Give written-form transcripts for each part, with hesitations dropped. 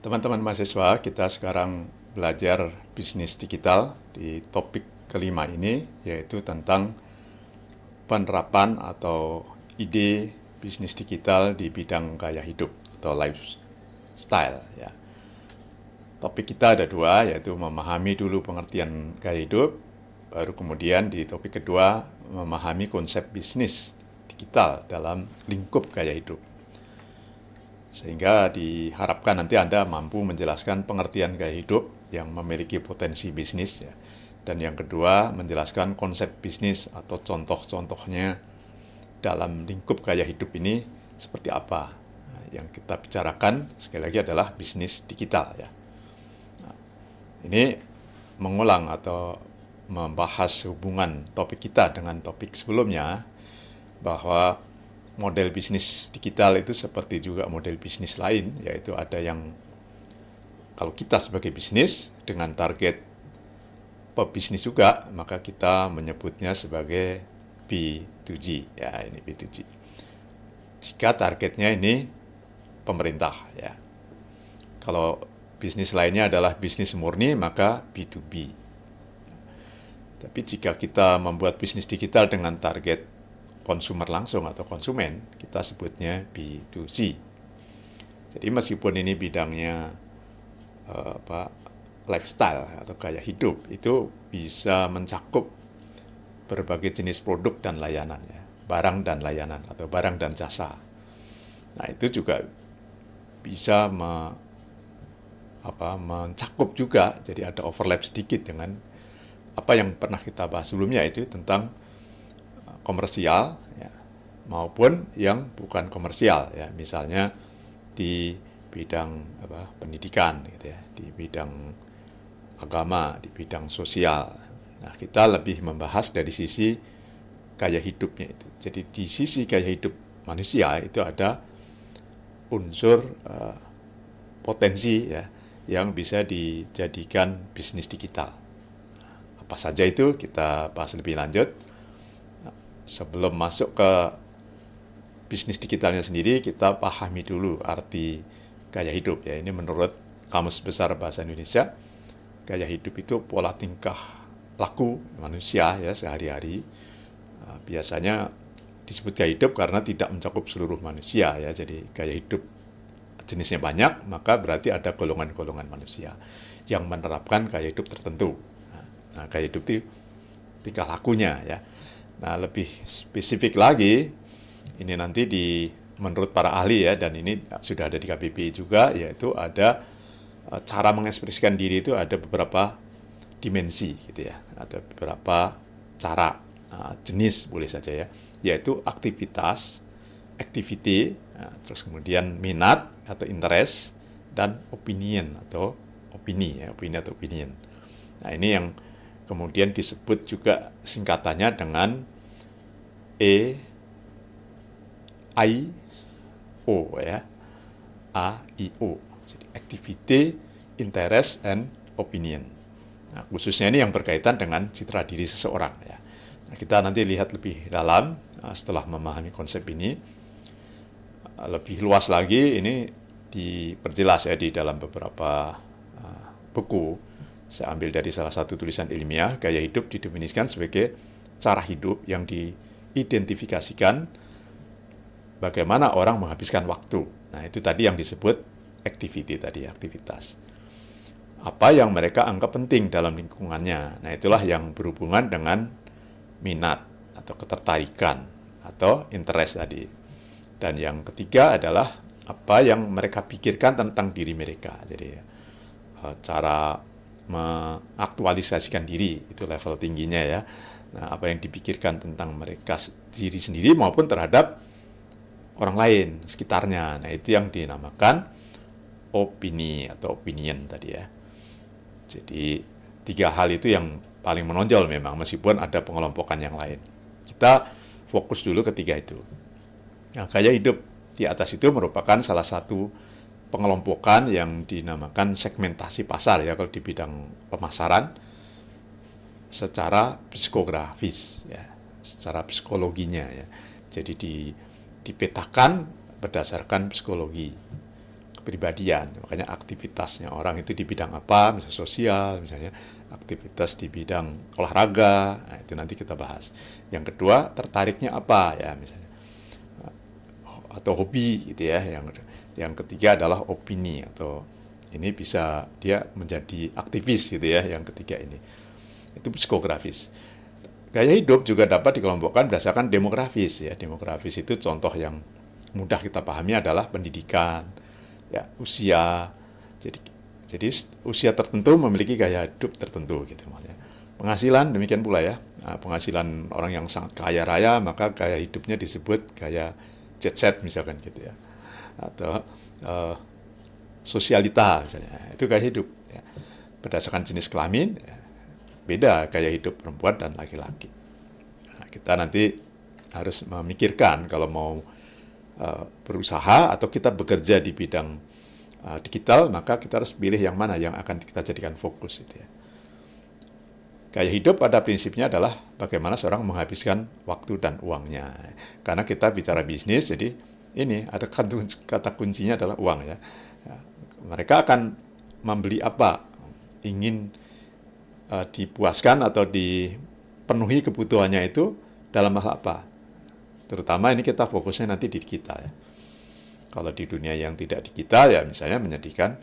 Teman-teman mahasiswa, kita sekarang belajar bisnis digital di topik kelima ini, yaitu tentang penerapan atau ide bisnis digital di bidang gaya hidup atau lifestyle. Ya. Topik kita ada dua, yaitu memahami dulu pengertian gaya hidup, baru kemudian di topik kedua memahami konsep bisnis digital dalam lingkup gaya hidup. Sehingga diharapkan nanti Anda mampu menjelaskan pengertian gaya hidup yang memiliki potensi bisnis, ya. Dan yang kedua, menjelaskan konsep bisnis atau contoh-contohnya dalam lingkup gaya hidup ini seperti apa. Nah, yang kita bicarakan sekali lagi adalah bisnis digital, ya. Nah, ini mengulang atau membahas hubungan topik kita dengan topik sebelumnya, bahwa model bisnis digital itu seperti juga model bisnis lain, yaitu ada yang kalau kita sebagai bisnis dengan target pebisnis juga, maka kita menyebutnya sebagai B2G, ya, ini B2G. Jika targetnya ini pemerintah, ya. Kalau bisnis lainnya adalah bisnis murni, maka B2B. Tapi jika kita membuat bisnis digital dengan target konsumer langsung atau konsumen, kita sebutnya B2C. Jadi meskipun ini bidangnya lifestyle atau gaya hidup, itu bisa mencakup berbagai jenis produk dan layanan, ya, barang dan layanan atau barang dan jasa. Nah, itu juga bisa mencakup juga, jadi ada overlap sedikit dengan apa yang pernah kita bahas sebelumnya, itu tentang komersial, ya, maupun yang bukan komersial, ya, misalnya di bidang pendidikan, gitu ya, di bidang agama, di bidang sosial. Nah, kita lebih membahas dari sisi gaya hidupnya itu. Jadi di sisi gaya hidup manusia itu ada unsur potensi, ya, yang bisa dijadikan bisnis digital. Apa saja itu kita bahas lebih lanjut. Sebelum masuk ke bisnis digitalnya sendiri, kita pahami dulu arti gaya hidup, ya. Ini menurut Kamus Besar Bahasa Indonesia, gaya hidup itu pola tingkah laku manusia, ya, sehari-hari. Biasanya disebut gaya hidup karena tidak mencakup seluruh manusia, ya. Jadi gaya hidup jenisnya banyak, maka berarti ada golongan-golongan manusia yang menerapkan gaya hidup tertentu. Nah, gaya hidup itu tingkah lakunya, ya. Nah, lebih spesifik lagi, ini nanti menurut para ahli, ya, dan ini sudah ada di KBBI juga, yaitu ada cara mengekspresikan diri itu ada beberapa dimensi, gitu ya, ada beberapa cara, jenis boleh saja, ya, yaitu aktivitas, activity, terus kemudian minat atau interest, dan opinion atau opini, ya, opini atau opinion. Nah, ini yang kemudian disebut juga singkatannya dengan AIO, ya, AIO. Jadi activity, interest, and opinion. Nah, khususnya ini yang berkaitan dengan citra diri seseorang, ya. Nah, kita nanti lihat lebih dalam setelah memahami konsep ini. Lebih luas lagi ini diperjelas, ya, di dalam beberapa buku. Saya ambil dari salah satu tulisan ilmiah, gaya hidup didefinisikan sebagai cara hidup yang diidentifikasikan bagaimana orang menghabiskan waktu. Nah, itu tadi yang disebut activity tadi, aktivitas. Apa yang mereka anggap penting dalam lingkungannya. Nah, itulah yang berhubungan dengan minat atau ketertarikan atau interest tadi. Dan yang ketiga adalah apa yang mereka pikirkan tentang diri mereka. Jadi cara mengaktualisasikan diri, itu level tingginya, ya. Nah, apa yang dipikirkan tentang mereka diri sendiri maupun terhadap orang lain sekitarnya. Nah, itu yang dinamakan opini atau opinion tadi, ya. Jadi tiga hal itu yang paling menonjol memang, meskipun ada pengelompokan yang lain. Kita fokus dulu ketiga itu. Nah, gaya hidup di atas itu merupakan salah satu pengelompokan yang dinamakan segmentasi pasar, ya, kalau di bidang pemasaran secara psikografis, ya, secara psikologinya, ya. Jadi dipetakan berdasarkan psikologi. kepribadian. Makanya aktivitasnya orang itu di bidang apa, misalnya sosial, misalnya aktivitas di bidang olahraga, nah itu nanti kita bahas. Yang kedua, tertariknya apa ya misalnya, atau hobi gitu ya. Yang ketiga adalah opini, atau ini bisa dia menjadi aktivis gitu ya, yang ketiga ini. Itu psikografis. Gaya hidup juga dapat dikelompokkan berdasarkan demografis ya. Demografis itu contoh yang mudah kita pahami adalah pendidikan, ya, usia. Jadi usia tertentu memiliki gaya hidup tertentu gitu maksudnya. Penghasilan demikian pula ya. Nah, penghasilan orang yang sangat kaya raya maka gaya hidupnya disebut gaya jet set misalkan gitu ya. Atau sosialita misalnya. Itu gaya hidup ya. Berdasarkan jenis kelamin ya, beda gaya hidup perempuan dan laki-laki. Nah, kita nanti harus memikirkan kalau mau berusaha atau kita bekerja di bidang digital, maka kita harus pilih yang mana yang akan kita jadikan fokus itu ya. Gaya hidup pada prinsipnya adalah bagaimana seorang menghabiskan waktu dan uangnya. Karena kita bicara bisnis, jadi ini ada kata kuncinya adalah uang ya. Mereka akan membeli apa, ingin dipuaskan atau dipenuhi kebutuhannya itu dalam hal apa. Terutama ini kita fokusnya nanti di digital ya. Kalau di dunia yang tidak digital ya misalnya menyediakan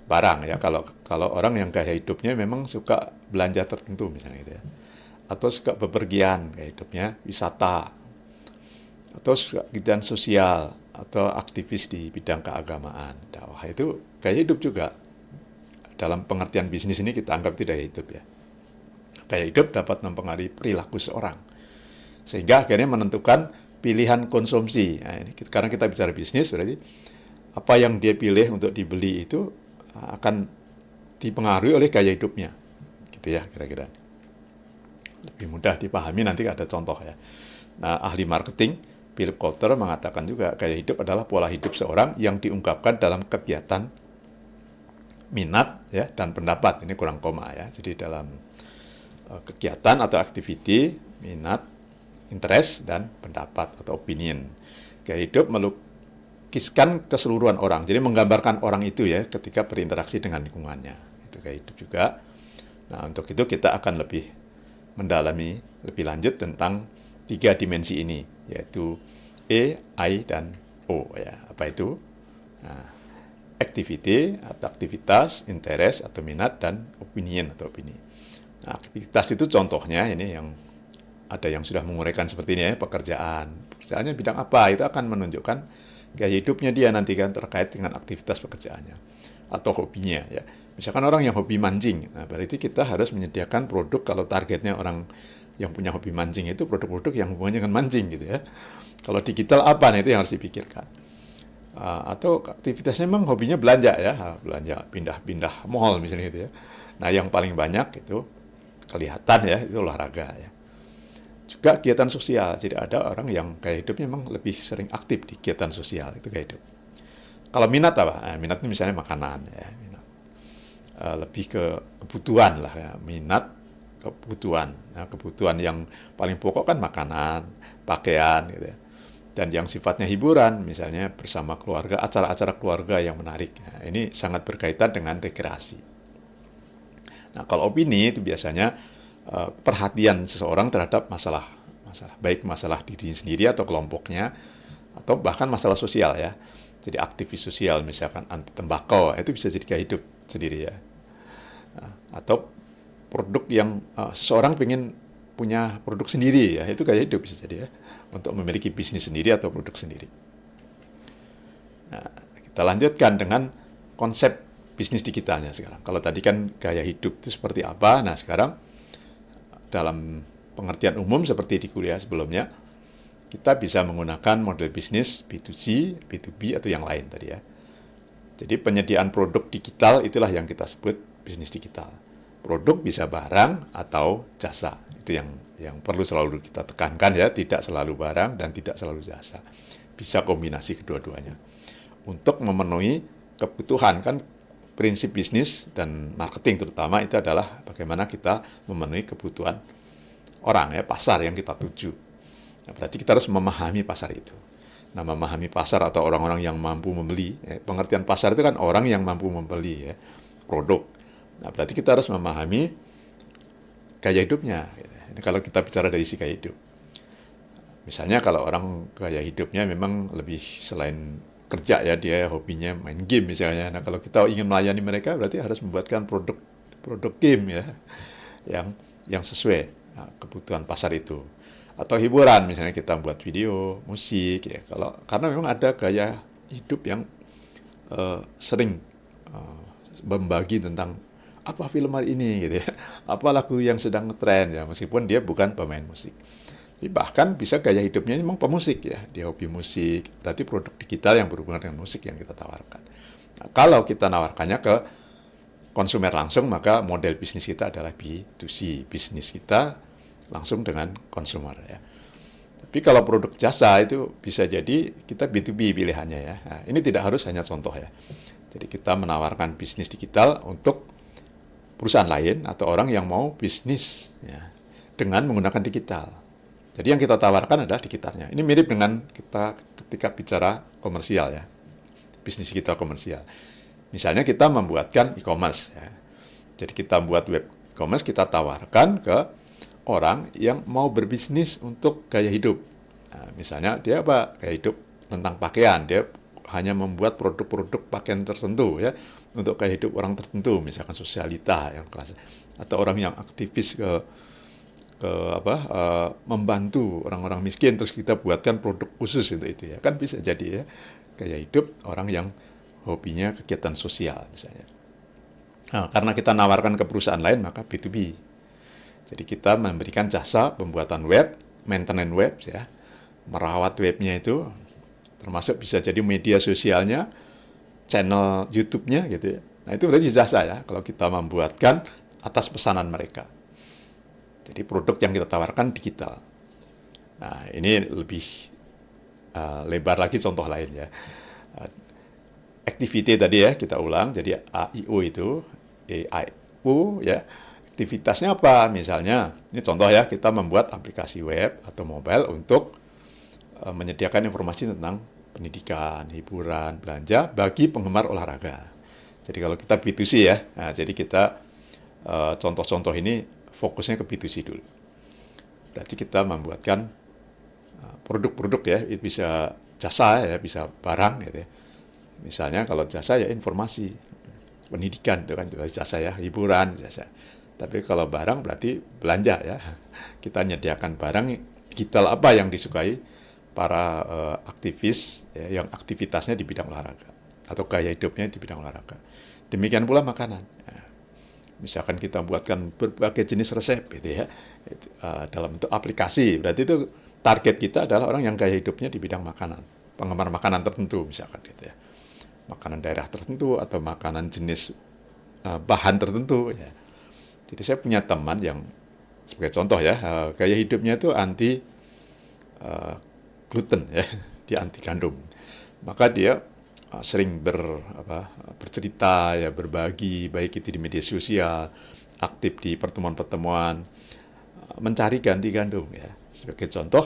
barang ya. Kalau orang yang gaya hidupnya memang suka belanja tertentu misalnya gitu ya. Atau suka bepergian, gaya hidupnya wisata. Atau suka kegiatan sosial atau aktivis di bidang keagamaan, dakwah, itu gaya hidup juga. Dalam pengertian bisnis ini kita anggap tidak gaya hidup ya. Gaya hidup dapat mempengaruhi perilaku seorang. Sehingga akhirnya menentukan pilihan konsumsi. Nah, ini karena kita bicara bisnis berarti apa yang dia pilih untuk dibeli itu akan dipengaruhi oleh gaya hidupnya. Gitu ya kira-kira. Lebih mudah dipahami nanti ada contoh ya. Nah, ahli marketing Philip Kotler mengatakan juga gaya hidup adalah pola hidup seorang yang diungkapkan dalam kegiatan, minat ya dan pendapat. Ini kurang koma ya. Jadi dalam kegiatan atau activity, minat, interest, dan pendapat atau opinion. Gaya hidup melukiskan keseluruhan orang. Jadi menggambarkan orang itu ya ketika berinteraksi dengan lingkungannya. Itu gaya hidup juga. Nah, untuk itu kita akan lebih mendalami lebih lanjut tentang 3 dimensi ini, yaitu E, I, dan O ya. Apa itu? Nah, activity atau aktivitas, interest atau minat, dan opinion atau opini. Nah, aktivitas itu contohnya ini yang ada yang sudah menguraikan seperti ini ya, pekerjaannya bidang apa, itu akan menunjukkan gaya hidupnya dia nanti kan terkait dengan aktivitas pekerjaannya atau hobinya ya. Misalkan orang yang hobi mancing, nah berarti kita harus menyediakan produk kalau targetnya orang yang punya hobi mancing itu produk-produk yang hubungannya dengan mancing gitu ya. Kalau digital apa, nah itu yang harus dipikirkan. Atau aktivitasnya memang hobinya belanja ya, belanja pindah-pindah mall misalnya gitu ya. Nah yang paling banyak itu kelihatan ya itu olahraga ya. Juga kegiatan sosial. Jadi ada orang yang gaya hidupnya memang lebih sering aktif di kegiatan sosial, itu gaya hidup. Kalau minat apa? Minat ini misalnya makanan ya, minat. Lebih ke kebutuhan lah ya, minat kebutuhan. Nah, kebutuhan yang paling pokok kan makanan, pakaian gitu ya. Dan yang sifatnya hiburan, misalnya bersama keluarga, acara-acara keluarga yang menarik. Nah, ini sangat berkaitan dengan rekreasi. Nah, kalau opini itu biasanya perhatian seseorang terhadap masalah baik masalah diri sendiri atau kelompoknya atau bahkan masalah sosial ya. Jadi aktivis sosial misalkan anti tembakau itu bisa jadi gaya hidup sendiri ya. Atau produk yang seseorang ingin punya produk sendiri ya, itu gaya hidup bisa jadi ya, untuk memiliki bisnis sendiri atau produk sendiri. Nah, kita lanjutkan dengan konsep bisnis digitalnya sekarang. Kalau tadi kan gaya hidup itu seperti apa, nah sekarang dalam pengertian umum seperti di kuliah sebelumnya, kita bisa menggunakan model bisnis B2C, B2B, atau yang lain tadi ya. Jadi penyediaan produk digital itulah yang kita sebut bisnis digital. Produk bisa barang atau jasa. Itu yang perlu selalu kita tekankan ya, tidak selalu barang dan tidak selalu jasa. Bisa kombinasi kedua-duanya. Untuk memenuhi kebutuhan, kan prinsip bisnis dan marketing terutama itu adalah bagaimana kita memenuhi kebutuhan orang ya, pasar yang kita tuju. Nah, berarti kita harus memahami pasar itu. Nah, memahami pasar atau orang-orang yang mampu membeli. Pengertian pasar itu kan orang yang mampu membeli ya, produk. Nah, berarti kita harus memahami gaya hidupnya. Ini kalau kita bicara dari sisi gaya hidup. Misalnya kalau orang gaya hidupnya memang lebih selain kerja ya, dia hobinya main game misalnya. Nah, kalau kita ingin melayani mereka berarti harus membuatkan produk game ya yang sesuai kebutuhan pasar itu. Atau hiburan misalnya kita buat video, musik ya. Karena memang ada gaya hidup yang sering membagi tentang apa film hari ini gitu ya. Apa lagu yang sedang ngetren ya, meskipun dia bukan pemain musik. Bahkan bisa gaya hidupnya memang pemusik ya, dia hobi musik, berarti produk digital yang berhubungan dengan musik yang kita tawarkan. Nah, kalau kita nawarkannya ke konsumer langsung, maka model bisnis kita adalah B2C, bisnis kita langsung dengan konsumer ya. Tapi kalau produk jasa itu bisa jadi kita B2B pilihannya ya. Nah, ini tidak harus hanya contoh ya. Jadi kita menawarkan bisnis digital untuk perusahaan lain atau orang yang mau bisnis ya, dengan menggunakan digital. Jadi yang kita tawarkan adalah digitalnya. Ini mirip dengan kita ketika bicara komersial ya, bisnis digital komersial. Misalnya kita membuatkan e-commerce ya. Jadi kita membuat web e-commerce, kita tawarkan ke orang yang mau berbisnis untuk gaya hidup. Nah, misalnya dia apa? Gaya hidup tentang pakaian, dia hanya membuat produk-produk pakaian tertentu ya untuk gaya hidup orang tertentu, misalkan sosialita yang kelas, atau orang yang aktivis membantu orang-orang miskin, terus kita buatkan produk khusus untuk itu ya, kan bisa jadi ya gaya hidup orang yang hobinya kegiatan sosial misalnya. Nah, karena kita nawarkan ke perusahaan lain maka B2B. Jadi kita memberikan jasa pembuatan web, maintenance web ya, merawat webnya itu, termasuk bisa jadi media sosialnya, channel YouTube-nya gitu ya. Nah itu berarti jasa ya kalau kita membuatkan atas pesanan mereka. Jadi produk yang kita tawarkan digital. Nah ini lebih lebar lagi contoh lain ya. Activity tadi ya kita ulang, jadi AIO itu, AIO ya. Aktivitasnya apa? Misalnya, ini contoh ya, kita membuat aplikasi web atau mobile untuk menyediakan informasi tentang pendidikan, hiburan, belanja bagi penggemar olahraga. Jadi kalau kita B2C ya, nah, jadi kita contoh-contoh ini fokusnya ke B2C dulu. Berarti kita membuatkan produk-produk ya, bisa jasa ya, bisa barang gitu ya. Misalnya kalau jasa ya informasi, pendidikan itu kan jasa ya, hiburan jasa. Tapi kalau barang berarti belanja ya. Kita menyediakan barang digital apa yang disukai para aktivis ya, yang aktivitasnya di bidang olahraga atau gaya hidupnya di bidang olahraga. Demikian pula makanan. Ya. Misalkan kita buatkan berbagai jenis resep gitu ya, dalam bentuk aplikasi. Berarti itu target kita adalah orang yang gaya hidupnya di bidang makanan, penggemar makanan tertentu misalkan gitu ya. Makanan daerah tertentu atau makanan jenis bahan tertentu ya. Jadi saya punya teman yang sebagai contoh ya, gaya hidupnya itu anti gluten ya, dia anti gandum. Maka dia sering bercerita ya, berbagi baik itu di media sosial, aktif di pertemuan-pertemuan, mencari ganti gandum ya. Sebagai contoh,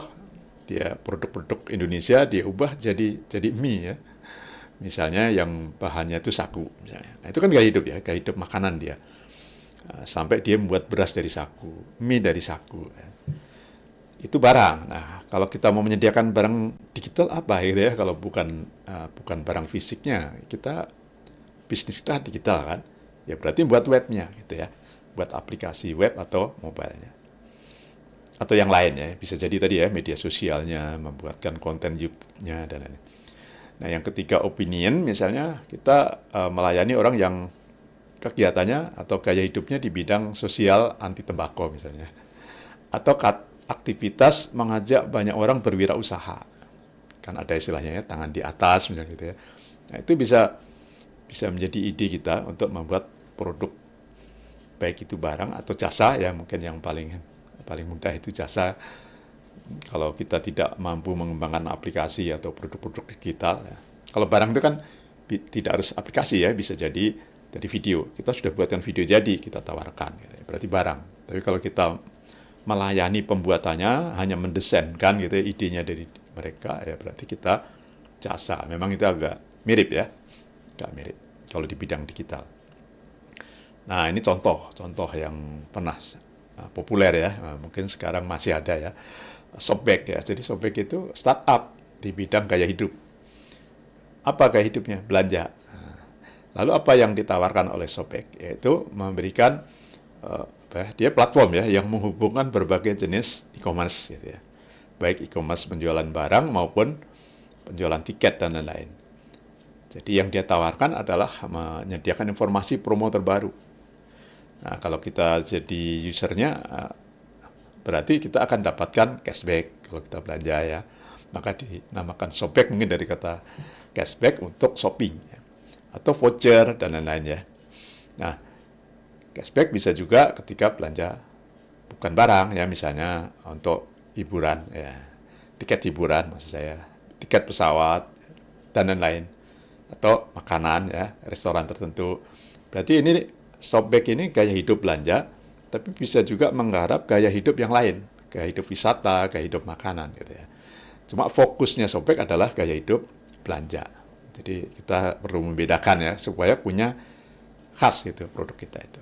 dia produk-produk Indonesia dia ubah jadi mie ya. Misalnya yang bahannya itu sagu misalnya. Nah, itu kan gaya hidup ya, gaya hidup makanan dia. Sampai dia membuat beras dari sagu, mie dari sagu. Itu barang. Nah, kalau kita mau menyediakan barang digital apa gitu ya, kalau bukan barang fisiknya, kita bisnis kita digital kan, ya berarti buat webnya gitu ya, buat aplikasi web atau mobilenya. Atau yang lain ya, bisa jadi tadi ya, media sosialnya, membuatkan konten YouTube-nya, dan lain-lain. Nah, yang ketiga opinion, misalnya kita melayani orang yang kegiatannya atau gaya hidupnya di bidang sosial anti tembakau misalnya. Atau aktivitas mengajak banyak orang berwirausaha. Kan ada istilahnya ya, tangan di atas misalnya gitu ya. Nah, itu bisa menjadi ide kita untuk membuat produk, baik itu barang atau jasa ya, mungkin yang paling mudah itu jasa. Kalau kita tidak mampu mengembangkan aplikasi atau produk-produk digital ya. Kalau barang itu kan tidak harus aplikasi ya, bisa jadi dari video. Kita sudah buatkan video jadi, kita tawarkan. Gitu. Berarti barang. Tapi kalau kita melayani pembuatannya, hanya mendesainkan gitu ya, idenya dari mereka, ya berarti kita jasa. Memang itu agak mirip ya, agak mirip kalau di bidang digital. Nah, ini contoh yang pernah populer ya, mungkin sekarang masih ada ya, Shopback ya. Jadi Shopback itu startup di bidang gaya hidup. Apa gaya hidupnya? Belanja. Lalu apa yang ditawarkan oleh Shopback? Yaitu memberikan dia platform ya yang menghubungkan berbagai jenis e-commerce gitu ya. Baik e-commerce penjualan barang maupun penjualan tiket dan lain-lain. Jadi yang dia tawarkan adalah menyediakan informasi promo terbaru. Nah, kalau kita jadi usernya, berarti kita akan dapatkan cashback kalau kita belanja ya. Maka dinamakan Shopback mungkin dari kata cashback untuk shopping ya. Atau voucher dan lain-lain ya. Nah, cashback bisa juga ketika belanja bukan barang ya, misalnya untuk hiburan ya. Tiket hiburan maksud saya, tiket pesawat dan lain-lain. Atau makanan ya, restoran tertentu. Berarti ini Shopback ini gaya hidup belanja, tapi bisa juga menggarap gaya hidup yang lain, gaya hidup wisata, gaya hidup makanan gitu ya. Cuma fokusnya Shopback adalah gaya hidup belanja. Jadi kita perlu membedakan ya supaya punya khas gitu produk kita itu.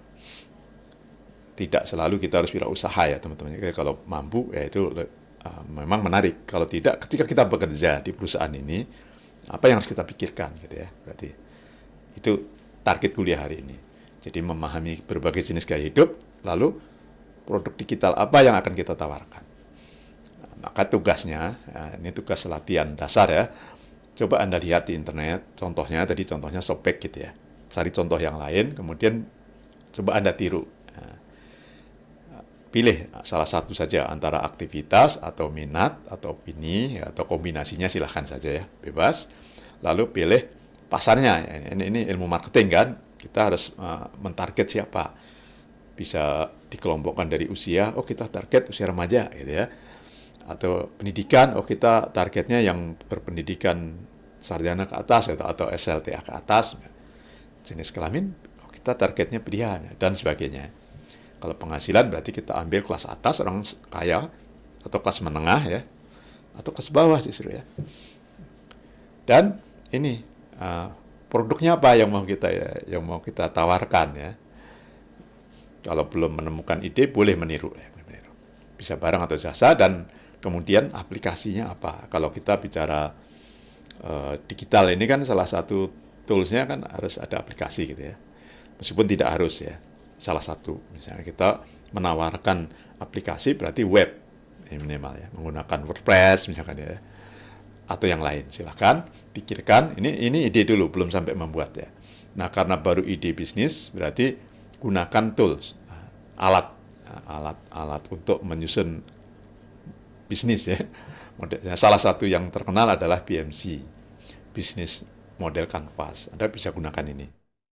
Tidak selalu kita harus wirausaha ya teman-teman. Kalau mampu ya itu memang menarik. Kalau tidak, ketika kita bekerja di perusahaan ini, apa yang harus kita pikirkan gitu ya. Berarti itu target kuliah hari ini. Jadi memahami berbagai jenis gaya hidup, lalu produk digital apa yang akan kita tawarkan. Maka tugasnya, ini tugas latihan dasar ya. Coba Anda lihat di internet, contohnya tadi contohnya Shopback gitu ya. Cari contoh yang lain, kemudian coba Anda tiru. Pilih salah satu saja antara aktivitas atau minat atau opini atau kombinasinya silahkan saja ya, bebas. Lalu pilih pasarnya. Ini ilmu marketing kan. Kita harus mentarget siapa. Bisa dikelompokkan dari usia, kita target usia remaja gitu ya. Atau pendidikan, kita targetnya yang berpendidikan sarjana ke atas atau SLTA ke atas. Jenis kelamin, kita targetnya pilihan dan sebagainya. Kalau penghasilan berarti kita ambil kelas atas, orang kaya, atau kelas menengah ya, atau kelas bawah justru ya. Dan ini produknya apa yang mau kita tawarkan ya. Kalau belum menemukan ide, boleh meniru. Bisa barang atau jasa, dan kemudian aplikasinya apa. Kalau kita bicara digital ini kan salah satu toolsnya kan harus ada aplikasi gitu ya. Meskipun tidak harus ya. Salah satu, misalnya kita menawarkan aplikasi berarti web minimal ya, menggunakan WordPress misalkan ya, atau yang lain. Silakan pikirkan. Ini ide dulu, belum sampai membuat ya. Nah, karena baru ide bisnis, berarti gunakan tools, alat untuk menyusun bisnis ya. Salah satu yang terkenal adalah BMC, Business Model Canvas. Anda bisa gunakan ini.